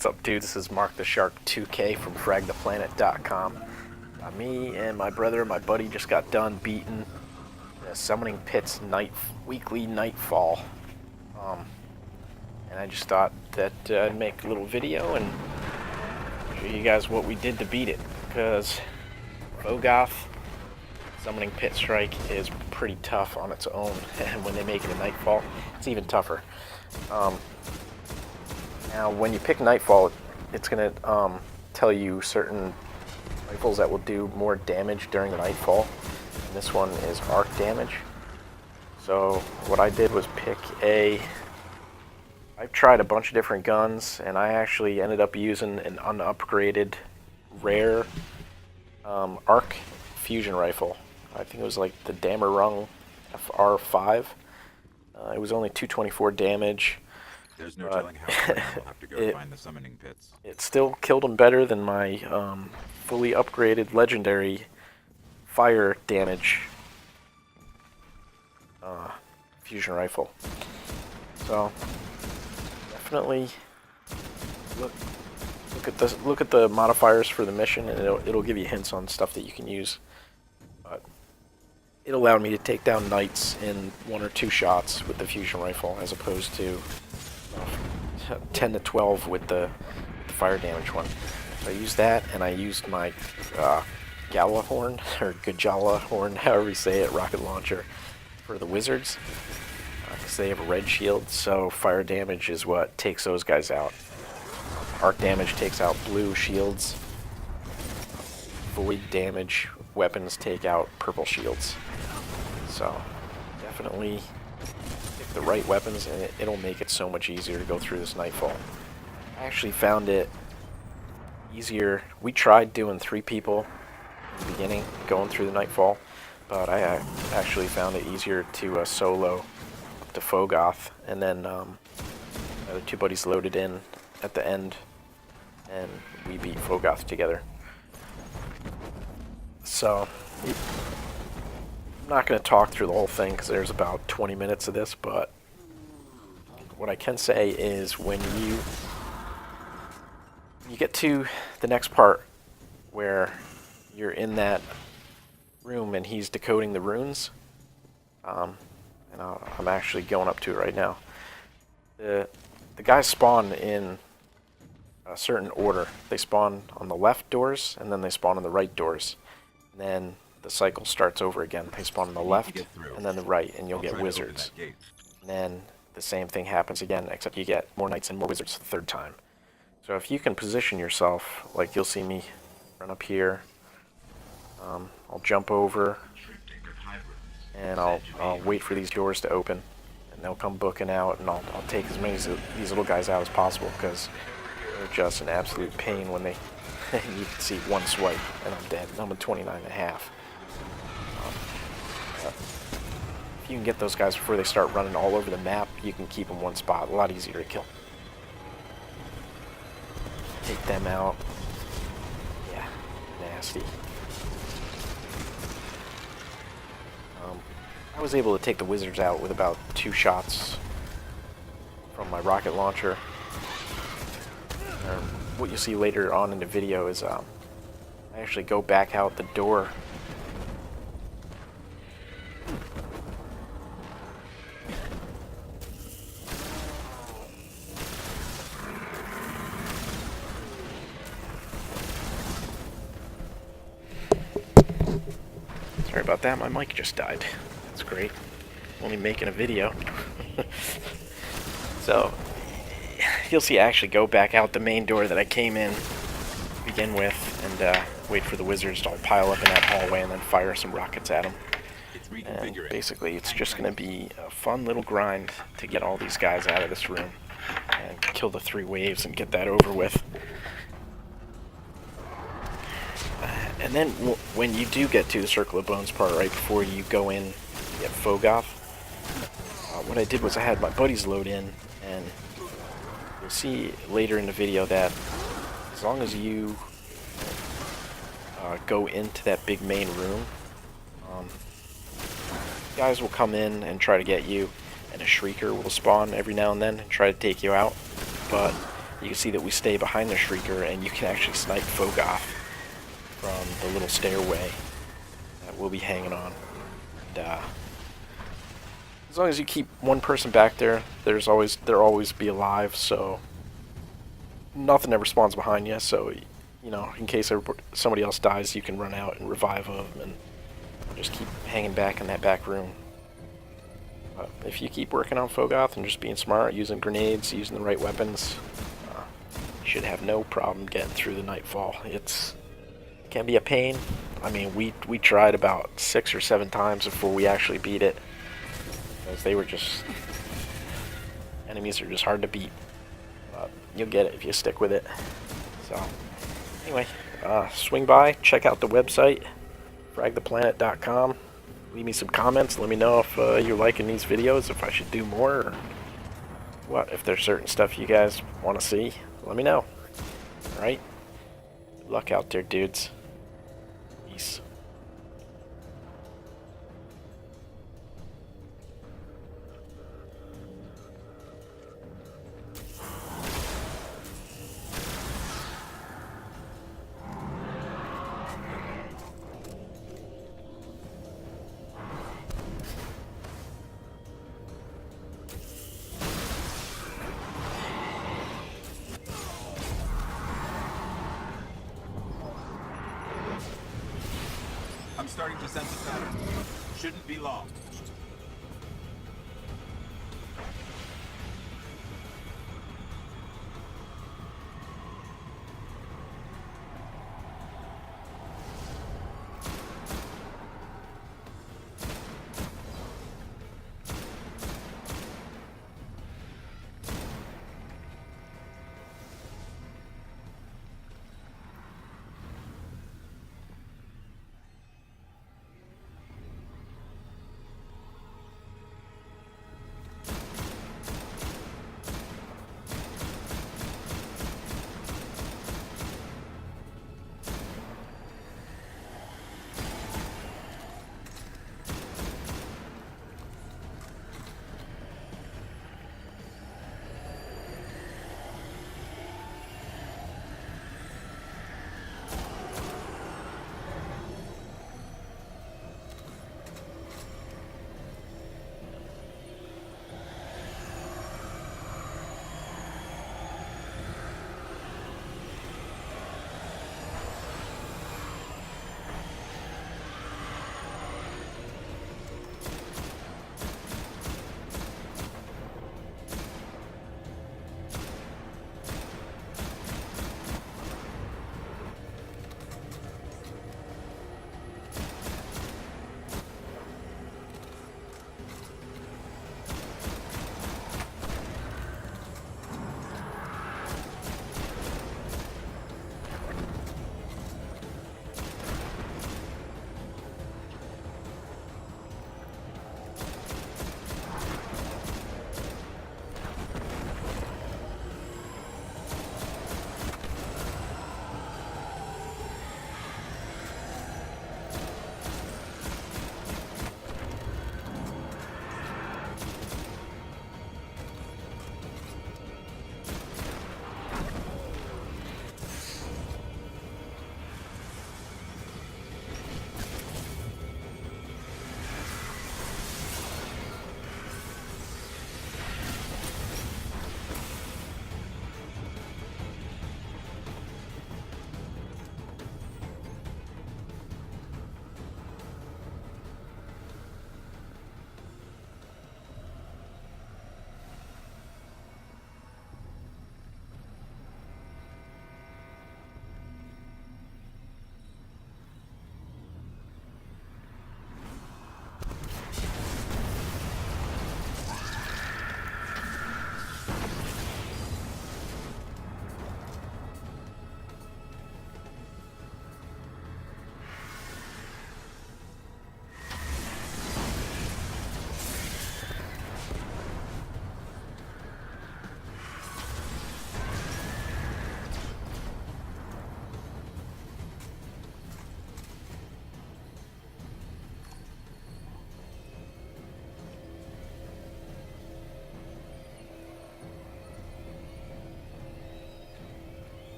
What's up, dude? This is Mark the Shark 2K from fragtheplanet.com. Me and my brother and my buddy just got done beating the Summoning Pits weekly Nightfall. And I just thought that I'd make a little video and show you guys what we did to beat it, because Phogoth Summoning Pit Strike is pretty tough on its own, and when they make it a Nightfall, it's even tougher. Now, when you pick Nightfall, it's going to tell you certain rifles that will do more damage during the Nightfall. And this one is arc damage. So what I did was I've tried a bunch of different guns, and I actually ended up using an unupgraded rare arc fusion rifle. I think it was like the Damerung FR5. It was only 224 damage. There's no telling how far we'll have to go to find the summoning pits. It still killed him better than my fully upgraded legendary fire damage fusion rifle. So definitely look at the modifiers for the mission, and it'll give you hints on stuff that you can use. But it allowed me to take down knights in 1 or 2 shots with the fusion rifle, as opposed to 10 to 12 with the fire damage one. So I used that, and I used my Galahorn, or Gajalahorn, however you say it, rocket launcher for the wizards, because they have a red shield, so fire damage is what takes those guys out. Arc damage takes out blue shields. Void damage weapons take out purple shields. So definitely the right weapons, and it'll make it so much easier to go through this Nightfall. I actually found it easier. We tried doing 3 people in the beginning, going through the Nightfall, but I actually found it easier to solo up to Phogoth, and then the other 2 buddies loaded in at the end, and we beat Phogoth together. So I'm not going to talk through the whole thing because there's about 20 minutes of this, but what I can say is when you get to the next part where you're in that room and he's decoding the runes, and I'm actually going up to it right now. The guys spawn in a certain order. They spawn on the left doors, and then they spawn on the right doors. And then the cycle starts over again. They spawn on the left and then the right, and you'll get wizards. And then the same thing happens again, except you get more knights and more wizards the 3rd time. So if you can position yourself, like you'll see me run up here, I'll jump over, and I'll wait for these doors to open, and they'll come booking out, and I'll take as many of these little guys out as possible, because they're just an absolute pain when they you can see one swipe and I'm dead. I'm at 29.5. If you can get those guys before they start running all over the map, you can keep them one spot. A lot easier to kill. Take them out. Yeah, nasty. I was able to take the wizards out with about 2 shots from my rocket launcher. What you'll see later on in the video is I actually go back out the door. Sorry about that, my mic just died. That's great. Only making a video. So you'll see I actually go back out the main door that I came in to begin with, and wait for the wizards to all pile up in that hallway and then fire some rockets at them. And basically it's just going to be a fun little grind to get all these guys out of this room and kill the 3 waves and get that over with. And then when you do get to the Circle of Bones part, right before you go in to get Phogoth, what I did was I had my buddies load in, and you'll see later in the video that as long as you go into that big main room, guys will come in and try to get you, and a shrieker will spawn every now and then and try to take you out. But you can see that we stay behind the Shrieker, and you can actually snipe Phogoth from the little stairway that we'll be hanging on. And, as long as you keep one person back there, they'll always be alive, so nothing ever spawns behind you, so, you know, in case somebody else dies, you can run out and revive them and just keep hanging back in that back room. But if you keep working on Phogoth and just being smart, using grenades, using the right weapons, you should have no problem getting through the Nightfall. It can be a pain. I mean, we tried about 6 or 7 times before we actually beat it, because enemies are just hard to beat. But you'll get it if you stick with it. So, anyway, swing by, check out the website, fragtheplanet.com. Leave me some comments. Let me know if you're liking these videos, if I should do more, or what. If there's certain stuff you guys want to see, let me know. Alright? Good luck out there, dudes. Peace. I'm starting to sense a pattern. Shouldn't be long.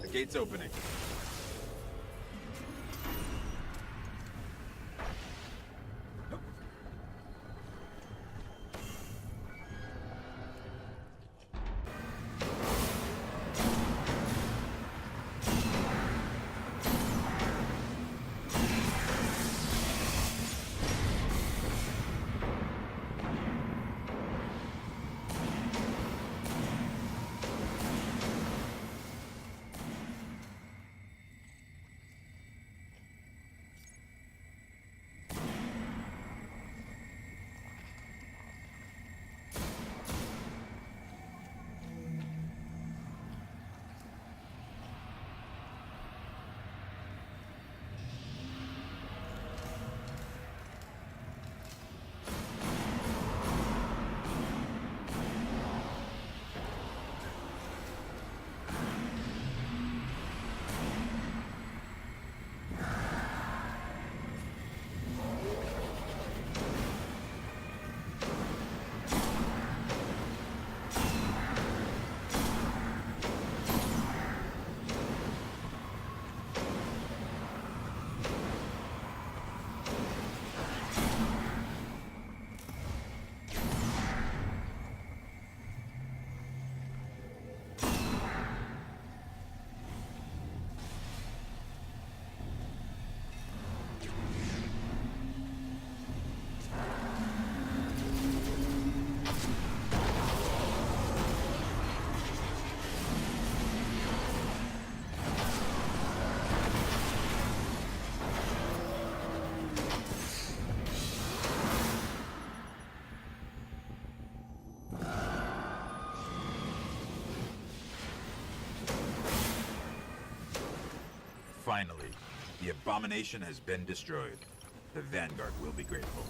The gate's opening. Finally, the abomination has been destroyed. The Vanguard will be grateful.